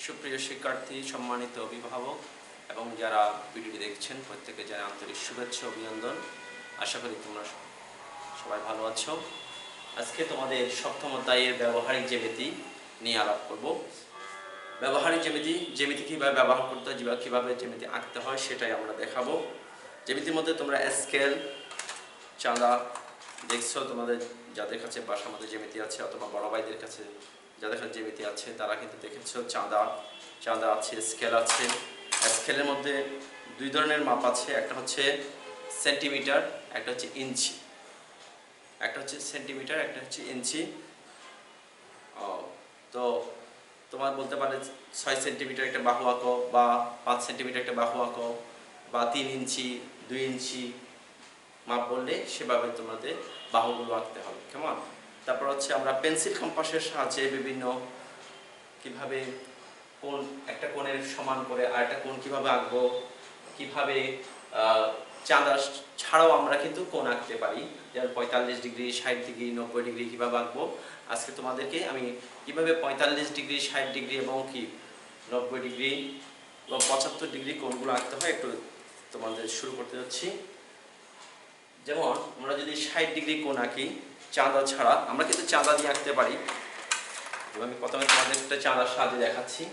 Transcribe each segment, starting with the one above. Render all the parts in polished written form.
সুপ্রিয় শিক্ষার্থী, সম্মানিত অভিভাবক এবং যারা ভিডিওটি দেখছেন প্রত্যেকে জানাই আন্তরিক শুভেচ্ছা অভিনন্দন। আশা করি তোমরা সবাই ভালো আছো। আজকে তোমাদের সপ্তম অধ্যায়ের ব্যবহারিক জ্যামিতি নিয়ে আলাপ করব। ব্যবহারিক জ্যামিতি কীভাবে ব্যবহার করতে হয়, কীভাবে জ্যামিতি আঁকতে হয় সেটাই আমরা দেখাবো। জ্যামিতির মধ্যে তোমরা স্কেল, চাঁদা দেখছো, তোমাদের যাদের কাছে বাসার মধ্যে জ্যামিতি আছে অথবা বড় ভাইদের কাছে যাদের কাছে জ্যামিতি আছে তারা কিন্তু দেখেছো চাঁদা আছে, স্কেল আছে। স্কেলের মধ্যে দুই ধরনের মাপ আছে, একটা হচ্ছে সেন্টিমিটার, একটা হচ্ছে ইঞ্চি। একটা হচ্ছে সেন্টিমিটার, একটা হচ্ছে ইঞ্চি। তো তোমার বলতে পারে 6 সেন্টিমিটার একটা বাহু আঁকো, বা 5 সেন্টিমিটার একটা বাহু আঁকো, বা 3 ইঞ্চি 2 ইঞ্চি মাপ বললে সেভাবে তোমাদের বাহুগুলো আঁকতে হবে, কেমন? তারপর হচ্ছে আমরা পেন্সিল কম্পাসের সাহায্যে বিভিন্ন কিভাবে কোণ, একটা কোণের সমান করে আরেকটা কোণ কিভাবে আঁকবো, কিভাবে চাঁদা ছাড়াও আমরা কিন্তু কোণ আঁকতে পারি, যেমন 45 ডিগ্রি, 60 ডিগ্রি, 90 ডিগ্রি কিভাবে আঁকবো। আজকে তোমাদেরকে আমি কিভাবে 45 ডিগ্রি, 60 ডিগ্রি এবং 90 ডিগ্রি এবং 75 ডিগ্রি কোণগুলো আঁকতে হয় একটু তোমাদের শুরু করতে যাচ্ছি। যেমন আমরা যদি 60 ডিগ্রি কোণ আঁকি চাঁদা ছাড়া, আমরা কিন্তু চাঁদা দিয়ে আঁকতে পারি। আমি প্রথমে তোমাদের একটা চাঁদার সাহায্যে দেখাচ্ছি।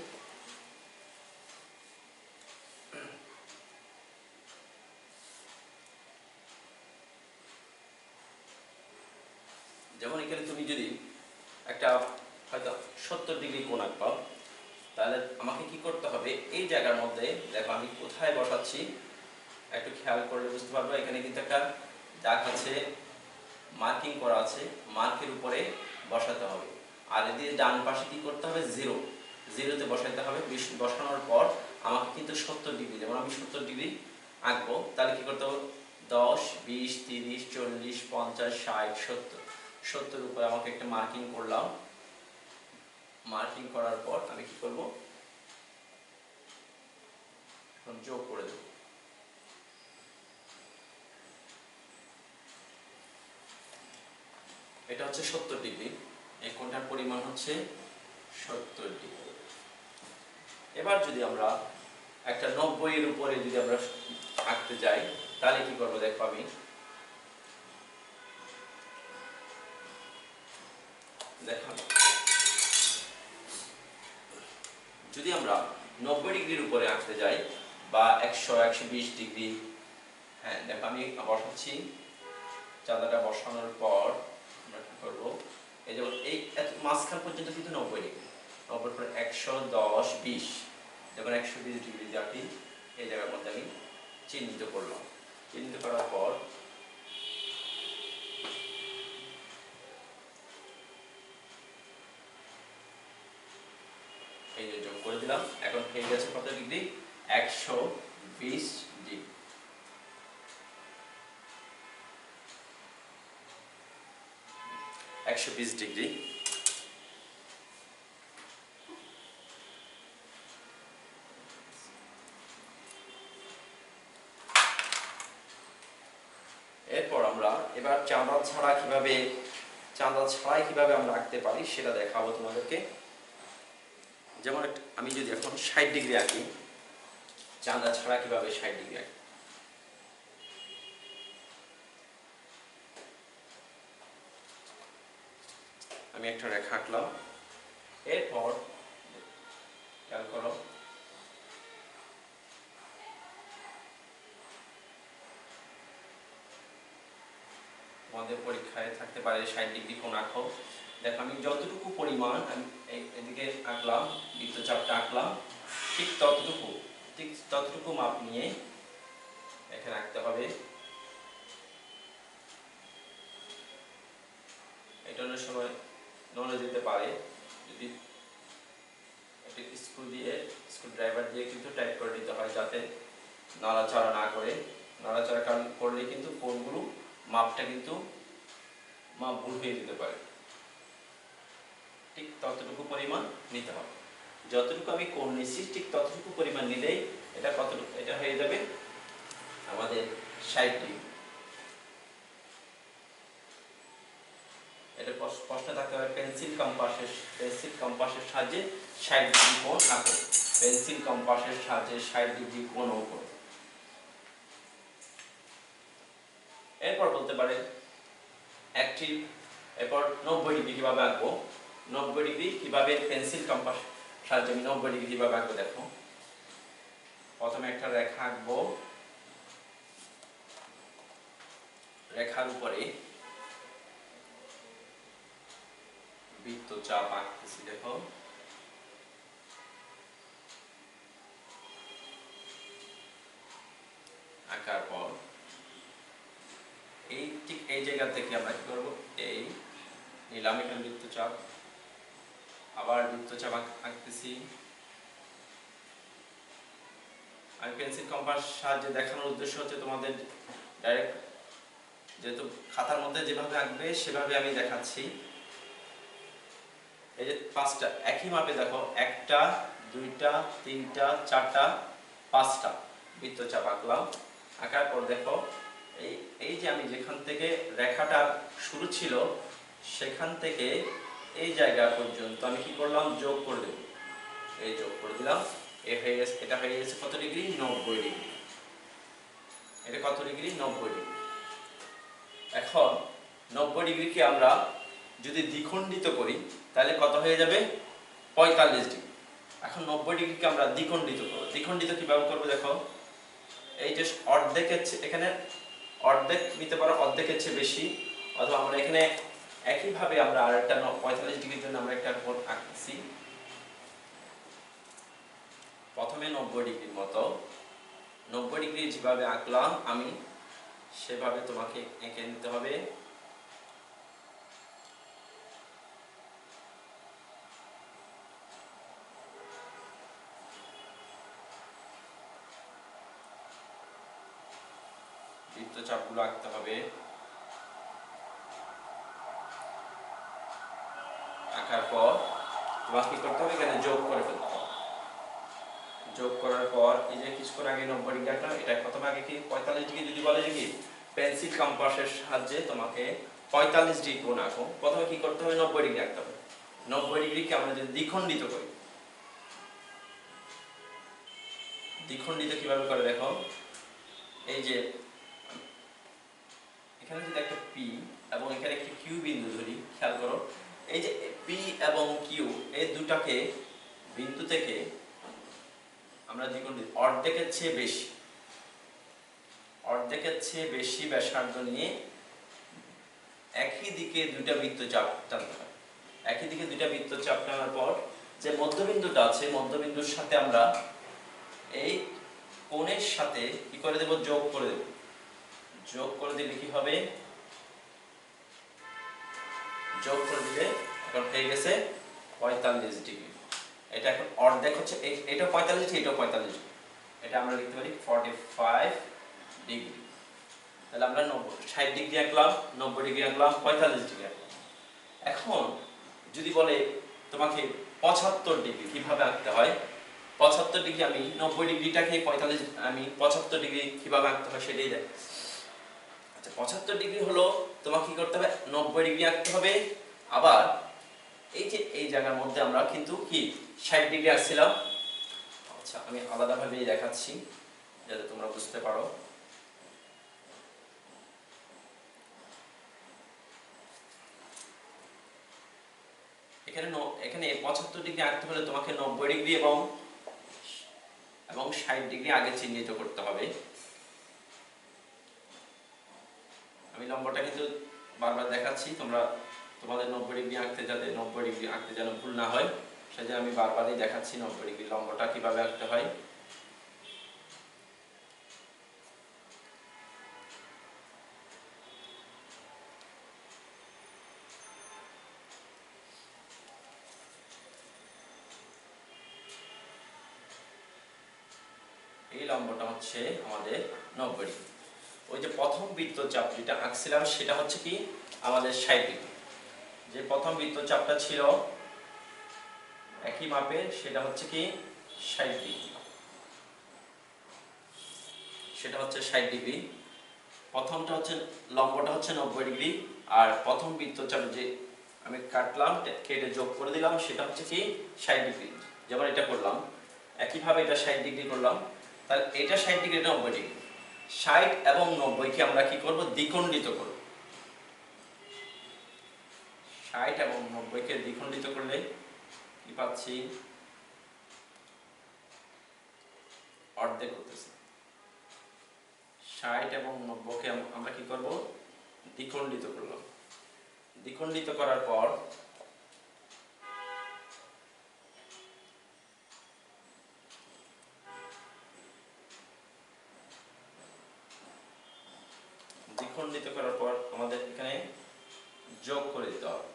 যেমন এখানে তুমি যদি একটা হয়তো 70 ডিগ্রি কোণ আঁকবা, তাহলে আমাকে কি করতে হবে, এই জায়গার মধ্যে দেখো আমি কোথায় বসাচ্ছি একটু খেয়াল করলে বুঝতে পারবো। এখানে কিন্তু একটা দাগ আছে, মার্কিং করা আছে, মার্কের উপরে বসাতে হবে। আর এদিকে ডান পাশে কি করতে হবে, জিরোতে বসাতে হবে। বসানোর পর আমাকে কিন্তু 70 ডিগ্রি, যেমন আমি 70 ডিগ্রি আঁকবো, তাহলে কি করতে হবে, 10, 20, 30, 40, 50, 60, 70, 70 উপরে আমাকে একটা মার্কিং করলাম। মার্কিং করার পর আমি কি করব, এখন যোগ করে দেব। এটা হচ্ছে 70 ডিগ্রি, এই কোণটার পরিমাণ হচ্ছে 70 ডিগ্রি। এবার যদি আমরা একটা 90 এর উপরে যদি আমরা আঁকতে যাই, তাহলে কি করবো দেখো, আমি দেখাবো। যদি আমরা 90 ডিগ্রির উপরে আঁকতে যাই বা 100, 120 ডিগ্রি, হ্যাঁ দেখো আমি বসাচ্ছি। চাঁদাটা বসানোর পর আমরা কি করবো, এই যেমন এই মাঝখান পর্যন্ত কিন্তু 90 ডিগ্রি, 90 পরে 110, 20, যখন 120 ডিগ্রি যাচ্ছি এই জায়গার মধ্যে আমি চিহ্নিত করলাম। চিহ্নিত করার পর এই যে যোগ করে দিলাম। এখন হয়ে গেছে কত ডিগ্রি, 120 ডিগ্রি। এরপর আমরা এবার চাঁদা ছাড়াই কিভাবে আমরা আঁকতে পারি সেটা দেখাবো তোমাদেরকে। যেমন আমি যদি এখন 60 ডিগ্রি আঁকি, চাঁদা ছাড়া কিভাবে 60 ডিগ্রি আঁকি, আমি একটা রেখা আঁকলাম। এরপর খেয়াল করো, তোমাদের পরীক্ষায় থাকতে পারে 60 ডিগ্রি কোণ আঁকো। দেখো আমি যতটুকু পরিমাণ আমি এদিকে আঁকলাম, বৃত্তচাপটা আঁকলাম, ঠিক ততটুকু মাপ নিয়ে এখানে আঁকতে হবে। এটা অনেক সময় নড়ে যেতে পারে, যদি একটা স্ক্রু ড্রাইভার দিয়ে কিন্তু টাইট করে দিতে হয়, যাতে নাড়াচাড়া না করে। নাড়াচাড়া করলে কিন্তু কোণগুলো মাপটা কিন্তু মাপ ভুল হয়ে যেতে পারে। ঠিক ততটুকু পরিমাণ নিতে হবে, যতটুকু আমি কোণ নিচ্ছি ঠিক ততটুকু পরিমাণ নিলেই এটা কতটুকু, এটা হয়ে যাবে আমাদের 60 ডিগ্রি। এটা এটা প্রশ্ন থাকতে পারে পেন্সিল কম্পাসের সাহায্যে 60 ডিগ্রি কোণ আঁকো। পেন্সিল কম্পাসের সাহায্যে 60 ডিগ্রি কোণ আঁকো। এরপর বলতে পারে অ্যাক্টিভ, এরপর 90 ডিগ্রি কিভাবে আঁকবো। 90 ডিগ্রি কিভাবে পেন্সিল কম্পাস সাহায্যে আমি 90 ডিগ্রি কিভাবে আঁকবো দেখো। প্রথমে একটা রেখা আঁকবো, রেখার উপরে বৃত্তচাপ আঁকতেছি দেখো। আঁকার পর এই ঠিক এই জায়গা থেকে আমরা কি করবো, এই নিলাম এখানে বৃত্তচাপ, আবার বৃত্তচাপ আঁকতেছি। আমি পেন্সিল কম্পাস সাহায্যে দেখানোর উদ্দেশ্য হচ্ছে তোমাদের ডাইরেক্ট যেহেতু খাতার মধ্যে যেভাবে আঁকবে সেভাবে আমি দেখাচ্ছি। এই যে 5টা একই মাপে দেখো, 1টা 2টা 3টা 4টা 5টা বৃত্তচাপ আঁকলাম। আঁকার পর দেখো এই যে আমি যেখান থেকে রেখাটা শুরু ছিল সেখান থেকে এই জায়গা পর্যন্ত আমি কি করলাম, যোগ করে দেব। এই যোগ করে দিলাম, এটা হয়ে গেছে কত ডিগ্রি, 90 ডিগ্রি। এটা কত ডিগ্রি, 90 ডিগ্রি। এখন 90 ডিগ্রিকে আমরা যদি দ্বিখণ্ডিত করি তাহলে কত হয়ে যাবে, 45 ডিগ্রি। এখন 90 ডিগ্রিকে আমরা দ্বিখণ্ডিত করব। দ্বিখণ্ডিত কিভাবে করব দেখো, এই যে অর্ধেকের এখানে অর্ধেক নিতে পারো, অর্ধেকের চেয়ে বেশি, অথবা আমরা এখানে একইভাবে আমরা আরেকটা 45 ডিগ্রির জন্য আমরা একটা কোণ আঁকছি। প্রথমে 90 ডিগ্রির মতো 90 ডিগ্রি যেভাবে আঁকলাম আমি সেভাবে তোমাকে এঁকে নিতে হবে। বৃত্তচাপগুলো আঁকতে হবে। আঁকার পর তোমাকে কি করতে হবে, এখানে যোগ করে ফেলতে হবে। যোগ করার পর এই যে কিছুক্ষণ আগে 90 ডিগ্রি আঁকলাম, এটা প্রথমে আগে কি 45 ডিগ্রি যদি বলে যে কি পেন্সিল কম্পাসের সাহায্যে তোমাকে 45 ডিগ্রি কোণ আঁকো, প্রথমে কি করতে হবে, 90 ডিগ্রি আঁকতে হবে। 90 ডিগ্রিকে আমরা যদি দ্বিখণ্ডিত করি, দ্বিখণ্ডিত কিভাবে করে দেখো, এই যে এখানে যদি একটা পি এবং এখানে একটি কিউ বিন্দু ধরি, খেয়াল করো এই যে পি এবং কিউ এই দুটাকে বিন্দু থেকে আমরা দ্বিখণ্ডিত অর্ধেকের চেয়ে বেশি, অর্ধেকের চেয়ে বেশি ব্যাসার্ধ নিয়ে একই দিকে দুইটা বৃত্তচাপ টানতে হয়। একই দিকে দুইটা বৃত্তচাপ টানার পর যে মধ্যবিন্দুটা আছে, মধ্যবিন্দুর সাথে আমরা এই কোণের সাথে কি করে দেব, যোগ করে দেব। যোগ করে দিলে কি হবে, যোগ করে দিলে এখন হয়ে গেছে 45 ডিগ্রি। এটা এখন অর্ধেক হচ্ছে, এটা 45 ডিগ্রি, এটা 45 ডিগ্রি, এটা আমরা লিখতে পারি 45 ডিগ্রি। তাহলে আমরা 60 ডিগ্রি আঁকলাম, 90 ডিগ্রি আঁকলাম, 45 ডিগ্রি আঁকলাম। এখন যদি বলে তোমাকে 75 ডিগ্রি কিভাবে আঁকতে হয়, 75 ডিগ্রি আমি 90 ডিগ্রিটাকে 45 আমি 75 ডিগ্রি কিভাবে আঁকতে হয় সেটাই দেখ। আচ্ছা 75 ডিগ্রি হলো তোমাকে কি করতে হবে, 90 ডিগ্রি আঁকতে হবে। আবার এই যে এই জায়গার মধ্যে আমরা কিন্তু কি 60 ডিগ্রি আঁকছিলাম। আচ্ছা আমি আলাদাভাবে দেখাচ্ছি যাতে তোমরা বুঝতে পারো। এখানে 75 ডিগ্রি আঁকতে হলে তোমাকে 90 ডিগ্রি এবং 60 ডিগ্রি আগে চিহ্নিত করতে হবে। আমি লম্বটা কিন্তু বারবার দেখাচ্ছি, তোমাদের 90 ডিগ্রি আঁকতে যাতে 90 ডিগ্রি আঁকতে যেন ভুল না হয় সেজন্য আমি বারবারই দেখাচ্ছি 90 ডিগ্রি লম্বটা কিভাবে আঁকতে হয়। এই লম্বটা হচ্ছে আমাদের 90 ডিগ্রি। ওই যে প্রথম বৃত্তচাপ যেটা আঁকছিলাম সেটা হচ্ছে কি আমাদের 60 ডিগ্রি। যে প্রথম বৃত্তচাপটা ছিল একই মাপের সেটা হচ্ছে কি 60 ডিগ্রি, সেটা হচ্ছে 60 ডিগ্রি। প্রথমটা হচ্ছে লম্বটা হচ্ছে 90 ডিগ্রি, আর প্রথম বৃত্তচাপ যে আমি কাটলাম, কেটে যোগ করে দিলাম, সেটা হচ্ছে কি 60 ডিগ্রি। যেমন এটা করলাম, একইভাবে এটা 60 ডিগ্রি করলাম, তাহলে এটা 60 ডিগ্রি, এটা 90 ডিগ্রি। 60 এবং 90 কে আমরা কি করব, দ্বিখণ্ডিত করব। 60 এবং 90 কে দ্বিখণ্ডিত করলে কি পাচ্ছি, অর্ধেক হতেছে। 60 এবং 90 কে আমরা কি করব, দ্বিখণ্ডিত করলাম। দ্বিখণ্ডিত করার পর আমাদের এখানে যোগ করে দিতে হবে।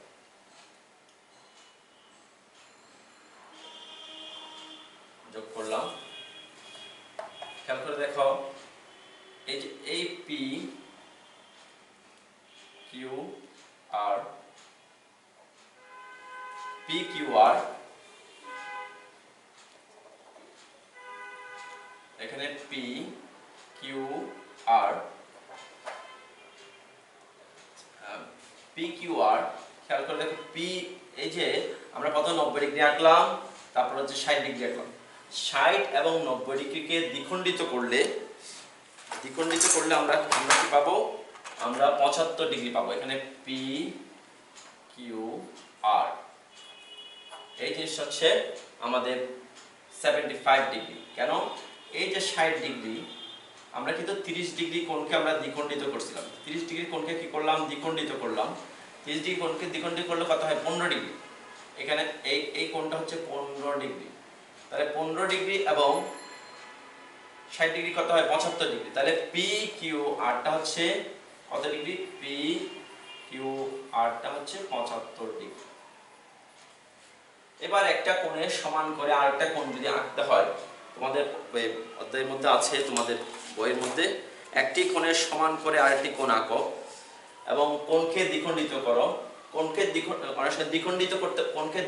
যোগ করলাম, খেয়াল করে দেখো, এই যে এই P Q R, P Q R, এখানে P Q R, P Q R, খেয়াল করে দেখো পি, এই যে আমরা প্রথম 90 ডিগ্রি আঁকলাম, তারপর হচ্ছে 60 ডিগ্রি আঁকলাম। 60 এবং 90 ডিগ্রিকে দ্বিখণ্ডিত করলে আমরা কি পাবো, আমরা 75 ডিগ্রি পাবো। এখানে পি কিউ আর, এই জিনিসটা হচ্ছে আমাদের 75 ডিগ্রি। কেন, এই যে 60 ডিগ্রি, আমরা কিন্তু 30 ডিগ্রি কোণকে আমরা দ্বিখণ্ডিত করছিলাম। 30 ডিগ্রি কোণকে কি করলাম, দ্বিখণ্ডিত করলাম। 30 ডিগ্রি কোণকে দ্বিখণ্ডিত করলে কত হয়, 15 ডিগ্রি। এখানে এই কোণটা হচ্ছে 15 ডিগ্রি। তাহলে 15 ডিগ্রি এবং 60 ডিগ্রি কত হয়, 75 ডিগ্রি। তাহলে পি কিউ আরটা হচ্ছে কত ডিগ্রি, পি কিউ আরটা হচ্ছে 75 ডিগ্রি। এবার একটা কোণের সমান করে আরেকটা কোণ যদি আঁকতে হয়, তোমাদের অধ্যায়ের মধ্যে আছে, তোমাদের বইয়ের মধ্যে, একটি কোণের সমান করে আরেকটি কোণ আঁকো এবং কোণকে দ্বিখণ্ডিত করো। কোণকে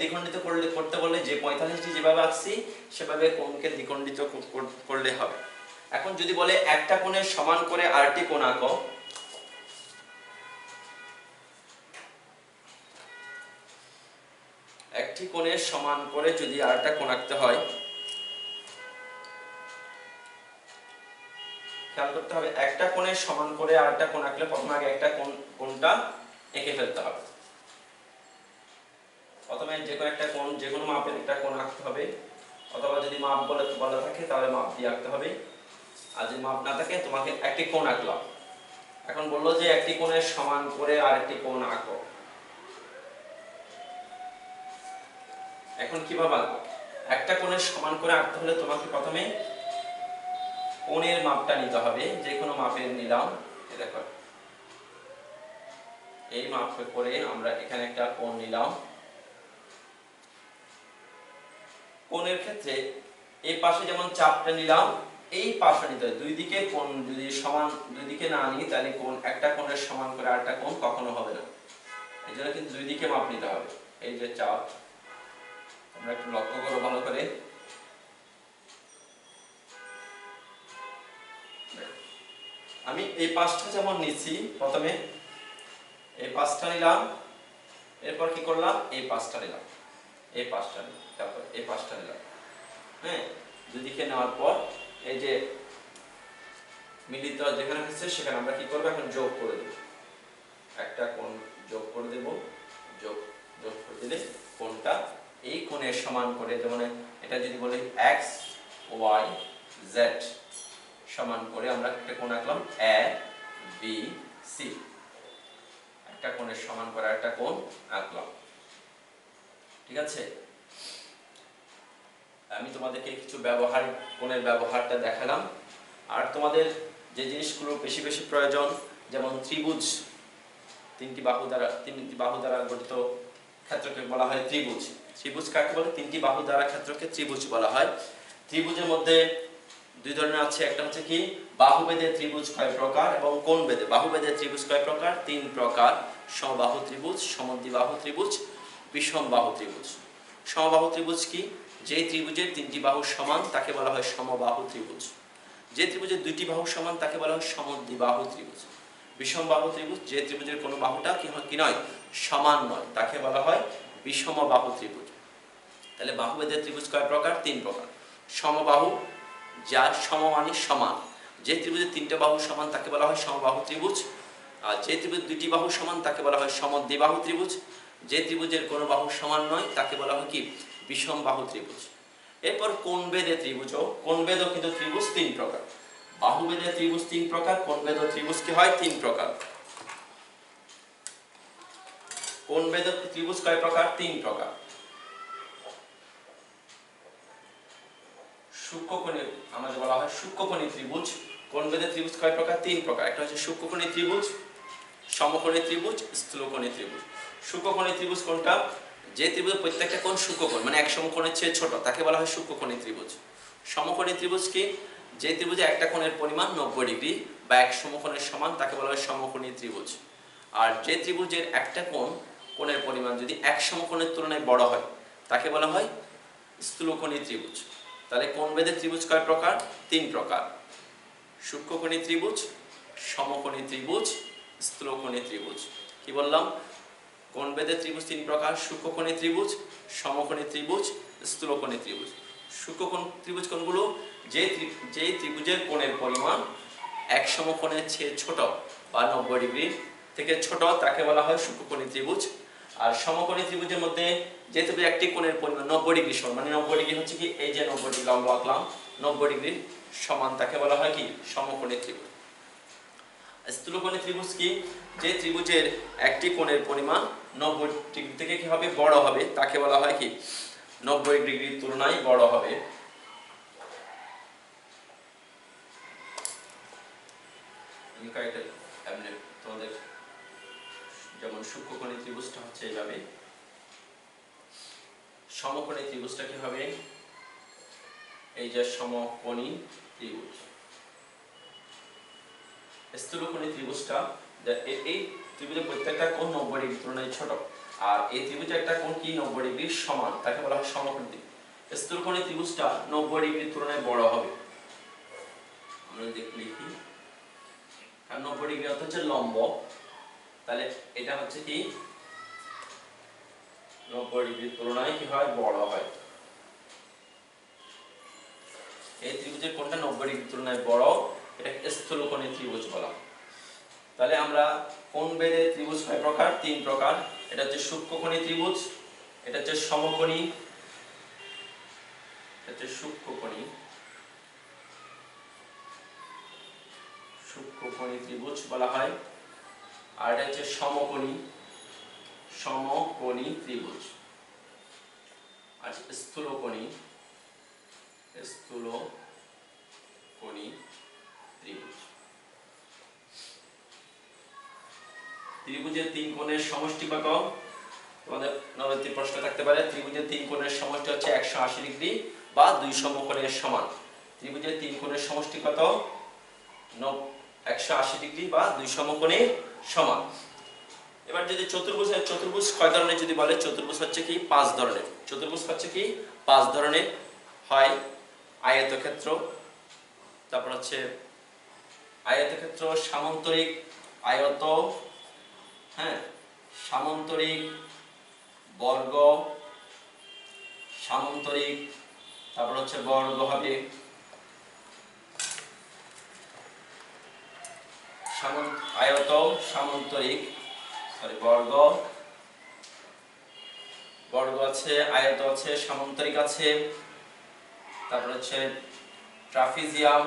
দ্বিখণ্ডিত করতে বললে যে 45 যেভাবে আঁকছি সেভাবে কোণকে দ্বিখণ্ডিত করলে হবে। এখন যদি বলে একটা কোণের সমান করে আরেকটি কোণ আঁকো, একটি কোণের সমান করে যদি আরেকটা কোণ আঁকতে হয়, খেয়াল করতে হবে, একটা কোণের সমান করে আরেকটা কোণ আঁকলে প্রথমে আগে একটা কোণটা এঁকে ফেলতে হবে। প্রথমে যে কোনো একটা কোণ, যে কোনো মাপের একটা কোণ আঁকতে হবে, অথবা যদি মাপ বলা থাকে তাহলে মাপ দিয়ে আঁকতে হবে, আর যদি মাপ না থাকে তোমাকে একটি কোণ আঁকলাম। এখন বললো যে একটি কোণের সমান করে আরেকটি কোণ আঁকো। এখন কিভাবে আঁকবো, একটা কোণের সমান করে আঁকতে হলে তোমাকে প্রথমে কোণের মাপটা নিতে হবে। যে কোনো মাপের নিলাম, দেখো এই মাপ করে আমরা এখানে একটা কোণ নিলাম। কোণের ক্ষেত্রে এই পাশে যেমন চাপটা নিলাম, এই পাশে নিতে হবে। দুই দিকে কোণ যদি সমান, দুই দিকে না নিই তাহলে কোণ, একটা কোণের সমান করে আরেকটা কোণ কখনো হবে না। এই জন্য কিন্তু দুই দিকে মাপ নিতে হবে। এই যে চাপ, আমরা একটু লক্ষ্য করো ভালো করে। আমি এই পাশটা যেমন নিচ্ছি, প্রথমে এই পাশটা নিলাম, এরপর কি করলাম, এই পাশটা নিলাম, এই পাশটা নিলাম, তারপর এই পাশটা নিলাম। হ্যাঁ, দুদিকে নেওয়ার পর এই যে মিলিত যেখানে হচ্ছে সেখানে আমরা কি করবো, এখন যোগ করে দেব। একটা কোণ যোগ করে দেব। যোগ করে দিলে কোণটা এই কোণের সমান করে, যেমন এটা যদি বলি এক্স ওয়াই জেড সমান করে আমরা একটা কোণ আঁকলাম, এ বি সি। একটা কোণের সমান করে একটা কোণ আঁকলাম, ঠিক আছে। আমি তোমাদেরকে কিছু কোণের ব্যবহারটা দেখালাম। আর তোমাদের যে জিনিসগুলো বেশি বেশি প্রয়োজন, যেমন ত্রিভুজ, তিনটি বাহু দ্বারা গঠিত ক্ষেত্রকে বলা হয় ত্রিভুজ। ত্রিভুজ কাকে বলে, তিনটি বাহু দ্বারা ক্ষেত্রকে ত্রিভুজ বলা হয়। ত্রিভুজের মধ্যে দুই ধরনের আছে, একটা হচ্ছে কি বাহুবেদে ত্রিভুজ কয় প্রকার এবং কোণ বেদে। বাহুবেদে ত্রিভুজ কয় প্রকার, 3 প্রকার: সমবাহু ত্রিভুজ, সমদ্বিবাহু ত্রিভুজ, বিষমবাহু ত্রিভুজ। সমবাহু ত্রিভুজ কি, যে ত্রিভুজের 3টি বাহু সমান তাকে বলা হয় সমবাহু ত্রিভুজ। যে ত্রিভুজের 2টি বাহু সমান তাকে বলা হয় সমদ্বিবাহু ত্রিভুজ। বিষমবাহু ত্রিভুজ, যে ত্রিভুজের কোনো বাহুটা কি নয়, সমান নয় তাকে বলা হয় বিষমবাহু ত্রিভুজ। তাহলে বাহুভেদের ত্রিভুজ কয় প্রকার? 3 প্রকার। সমবাহু, যার সমমানে সমান, যে ত্রিভুজের 3টে বাহু সমান তাকে বলা হয় সমবাহু ত্রিভুজ। আর যে ত্রিভুজ 2টি বাহু সমান তাকে বলা হয় সমদ্বিবাহু ত্রিভুজ। যে ত্রিভুজের কোনো বাহু সমান নয় তাকে বলা হয় কি? বিষমবাহু ত্রিভুজ। এরপর কোণভেদে ত্রিভুজও, কোণভেদও কিন্তু ত্রিভুজ 3 প্রকার। বাহুভেদে ত্রিভুজ 3 প্রকার, কোণভেদ ত্রিভুজ কি হয়? 3 প্রকার। কোণভেদ ত্রিভুজ কয় প্রকার? 3 প্রকার। সূক্ষ্মকোণী আমাদের বলা হয় সূক্ষ্মকোণী ত্রিভুজ। কোণভেদের ত্রিভুজ কয় প্রকার? 3 প্রকার। একটা হচ্ছে সূক্ষ্মকোণী ত্রিভুজ, সমকোণী ত্রিভুজ, স্থূলকোণী ত্রিভুজ। সূক্ষ্মকোণী ত্রিভুজ কোনটা? যে ত্রিভুজের প্রত্যেকটা কোণ সূক্ষ্মকোণ, মানে এক সমকোণের চেয়ে ছোট, তাকে বলা হয় সূক্ষ্মকোণী ত্রিভুজ। সমকোণী ত্রিভুজ কি? যে ত্রিভুজে একটা কোণের পরিমাণ 90 ডিগ্রি বা এক সমকোণের সমান তাকে বলা হয় সমকোণী ত্রিভুজ। আর যে ত্রিভুজের একটা কোণের পরিমাণ যদি এক সমকোণের তুলনায় বড় হয় তাকে বলা হয় স্থূলকোণী ত্রিভুজ। তাহলে কোণভেদের ত্রিভুজ কয় প্রকার? 3 প্রকার। সূক্ষ্মকোণী ত্রিভুজ, সমকোণী ত্রিভুজ, স্থূলকোণী ত্রিভুজ। কি বললাম? কোণভেদের ত্রিভুজ 3 প্রকার: সূক্ষ্মকোণী ত্রিভুজ, সমকোণী ত্রিভুজ, স্থূলকোণী ত্রিভুজ। সূক্ষ্মকোণ ত্রিভুজ কোনগুলো? যে ত্রিভুজের কোণের পরিমাণ এক সমকোণের চেয়ে ছোট বা 90 ডিগ্রি থেকে ছোট তাকে বলা হয় সূক্ষ্মকোণী ত্রিভুজ। আর সমকোণী ত্রিভুজের মধ্যে যে ত্রিভুজের একটি কোণের পরিমাণ 90 ডিগ্রি সমান, মানে 90 ডিগ্রি হচ্ছে কি এই যে 90 ডিগ্রি লম্ব আঁকলাম, 90 ডিগ্রি সমান তাকে বলা হয় কি? সমকোণী ত্রিভুজ। স্থূলকোণী ত্রিভুজ কি? যে ত্রিভুজের একটি কোণের পরিমাণ 90 ডিগ্রি থেকে কি হবে? বড় হবে, তাকে বলা হয় কি? 90 ডিগ্রির তুলনায় বড় হবে। তোমাদের যেমন সূক্ষ্মকোণী ত্রিভুজটা হচ্ছে এইভাবে, সমকোণী ত্রিভুজটা কি হবে? এই যে সমকোণী ত্রিভুজ। স্থূলকোণী ত্রিভুজটা, এই ত্রিভুজের প্রত্যেকটা কোণ 90 ডিগ্রির তুলনায় ছোট, আর এই ত্রিভুজের একটা কোণ কি 90 ডিগ্রির সমান, তাকে বলা হয় সমকোণী ত্রিভুজ। স্থূলকোণী ত্রিভুজটা 90 ডিগ্রির তুলনায় বড় হবে। আমরা লিখি, কারণ 90 ডিগ্রি অর্থ হচ্ছে লম্ব, তাহলে এটা হচ্ছে কি 90 ডিগ্রির তুলনায় কি হয়? বড় হয়। এই ত্রিভুজের কোণটা 90 ডিগ্রির তুলনায় বড়, এটাকে স্থূলকোণী ত্রিভুজ বলা হয়। তাহলে আমরা কোণভেদের ত্রিভুজ কয় প্রকার? 3 প্রকার। এটা হচ্ছে সূক্ষ্মকোণী ত্রিভুজ, এটা হচ্ছে সমকোণী, এটা হচ্ছে সূক্ষ্মকোণী ত্রিভুজ বলা হয়। আর এটা হচ্ছে সমকোণী ত্রিভুজ। আর স্থূলকোণী ত্রিভুজ। ত্রিভুজের 3 কোণের সমষ্টি কত? তোমাদের নবম প্রশ্ন থাকতে পারে। ত্রিভুজের 3 কোণের সমষ্টি হচ্ছে 180 ডিগ্রি বা 2 সমকোণের সমান। ত্রিভুজের 3 কোণের সমষ্টি কত? 180 ডিগ্রি বা 2 সমকোণের সমান। এবার যদি চতুর্ভুজ কয় ধরনের যদি বলে, চতুর্ভুজ হচ্ছে কি 5 ধরনের। চতুর্ভুজ হচ্ছে কি 5 ধরনের হয়। আয়তক্ষেত্র, তারপর হচ্ছে আয়তক্ষেত্র, সামান্তরিক, আয়ত, হ্যাঁ, সামান্তরিক, বর্গ, সামান্তরিক, তারপর হচ্ছে বর্গ হবে, আয়ত, সামান্তরিক, বর্গ আছে, আয়ত আছে, সামান্তরিক আছে, তারপর হচ্ছে ট্রাপিজিয়াম,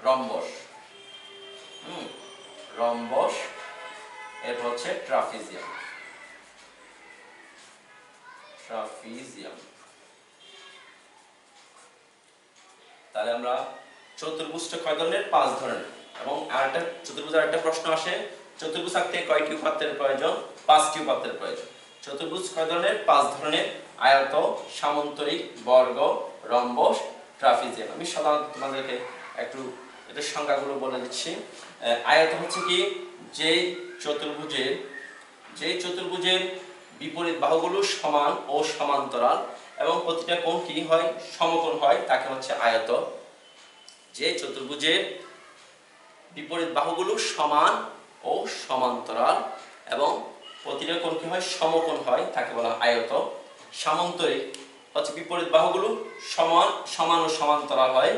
রম্বস, রম্বস, এরপর হচ্ছে ট্রাপিজিয়াম। তাহলে আমরা চতুর্ভুজটা কয় ধরনের? 5 ধরনের। এবং আরেকটা চতুর্ভুজের আরেকটা প্রশ্ন আসে, চতুর্ভুজ আঁকতে কয়টি উপাত্তের প্রয়োজন? 5টি উপাত্তের প্রয়োজন। চতুর্ভুজ কয় ধরনের? 5 ধরনের: আয়ত, সামান্তরিক, বর্গ, রম্বস, ট্রাপিজিয়াম। আমি সাধারণত তোমাদেরকে একটু এটার সংজ্ঞাগুলো বলে দিচ্ছি। আয়ত হচ্ছে কি যে চতুর্ভুজের বিপরীত বাহুগুলো সমান ও সমান্তরাল এবং প্রতিটা কোণ কি হয়? সমকোণ হয়, তাকে হচ্ছে আয়ত। যে চতুর্ভুজের বিপরীত বাহুগুলো সমান ও সমান্তরাল এবং প্রতিটা কোণ কি হয় সমকোণ হয়, তাকে বলা হয় আয়ত। সামান্তরিক হচ্ছে বিপরীত বাহুগুলো সমান সমান ও সমান্তরাল হয়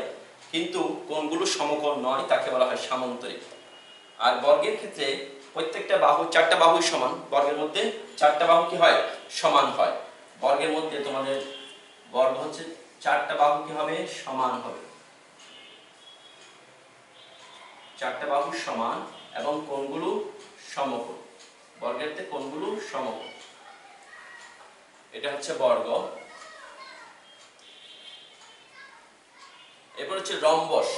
কিন্তু কোণগুলো সমকোণ নয়, তাকে বলা হয় সামান্তরিক। আর বর্গের ক্ষেত্রে প্রত্যেকটা বাহু, চারটা বাহুই সমান, বর্গের মধ্যে চারটা বাহু কি হয় সমান হয়। বর্গের মধ্যে তোমাদের বর্গ হচ্ছে চারটা বাহু কি হবে সমান হবে, চারটা বাহু সমান এবং কোণগুলো সমকোণ, বর্গের ক্ষেত্রে কোণগুলো সমকোণ, এটা হচ্ছে বর্গ। এরপর হচ্ছে রম্বস।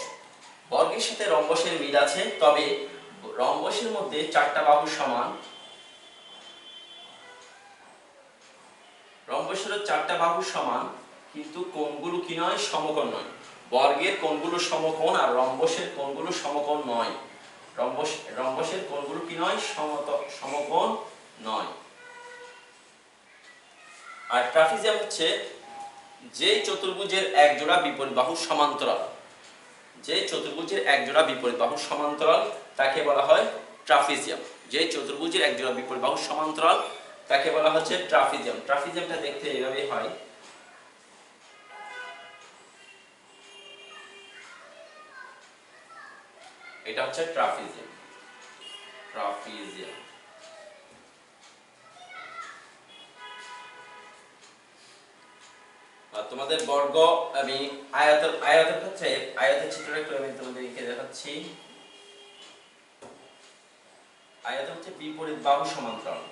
বর্গের সাথে রম্বসের মিল আছে, তবে রম্বসের মধ্যে চারটা বাহু সমান, রম্বসের চারটা বাহু সমান কিন্তু কোণগুলো কি নয় সমকোণ নয়। বর্গের কোণগুলো সমকোণ আর রম্বসের কোণগুলো সমকোণ নয়। রম্বসের কোণগুলো কি নয় সমকোণ নয়। আর ট্রাপিজিয়াম হচ্ছে যে চতুর্ভুজের এক জোড়া বিপরীত বাহু সমান্তরাল, যে চতুর্ভুজের এক জোড়া বিপরীত বাহু সমান্তরাল তাকে বলা হয় ট্রাপিজিয়াম। যে চতুর্ভুজের এক জোড়া বিপরীত বাহু সমান্তরাল তাকে বলা হচ্ছে ট্রাপিজিয়াম। ট্রাপিজিয়ামটা দেখতে এইভাবে হয়, এটা হচ্ছে ট্রাপিজিয়াম। ট্রাপিজিয়াম তোমাদের বর্গ, আমি আয়তের ক্ষেত্রে আয়তের চিত্রটা একটু আমি তোমাদেরকে দেখাচ্ছি। আয়ত হচ্ছে বিপরীত বাহু সমান্তরাল,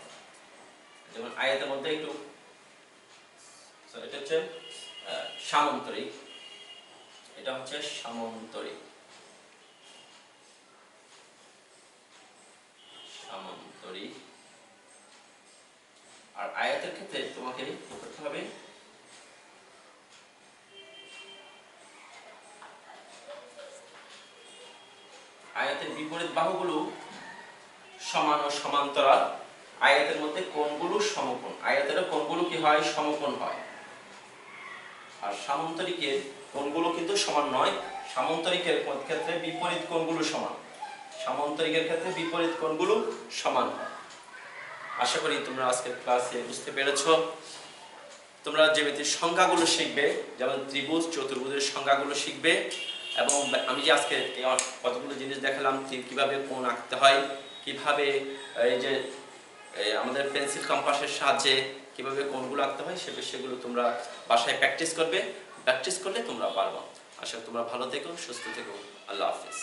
যেমন আয়তের মধ্যে একটু এটা হচ্ছে সামান্তরিক, এটা হচ্ছে সামান্তরিক, সামান্তরিক। আর আয়তের ক্ষেত্রে তোমাকে করতে হবে আয়তের বিপরীত বাহুগুলো সমান ও সমান্তরাল, আয়তের মধ্যে কোণগুলো সমকোণ, আয়তের কোণগুলো কি হয় সমকোণ হয়। আর সামান্তরিকের কোণগুলো কিন্তু সমান নয়, সামান্তরিকের ক্ষেত্রে বিপরীত কোণগুলো সমান, সামান্তরিকের ক্ষেত্রে বিপরীত কোণগুলো সমান হয়। আশা করি তোমরা আজকের ক্লাসে বুঝতে পেরেছো। তোমরা জ্যামিতির সংজ্ঞাগুলো শিখবে, যেমন ত্রিভুজ চতুর্ভুজের সংজ্ঞাগুলো শিখবে, এবং আমি যে আজকে কতগুলো জিনিস দেখালাম, কিভাবে কোণ আঁকতে হয়, কিভাবে এই যে আমাদের পেন্সিল কম্পাসের সাহায্যে কিভাবে কোণগুলো আঁকতে হয়, সে বিষয়গুলো তোমরা বাসায় প্র্যাকটিস করবে। প্র্যাকটিস করলে তোমরা পারবে। আশা করি তোমরা ভালো থেকো, সুস্থ থেকো। আল্লাহ হাফেজ।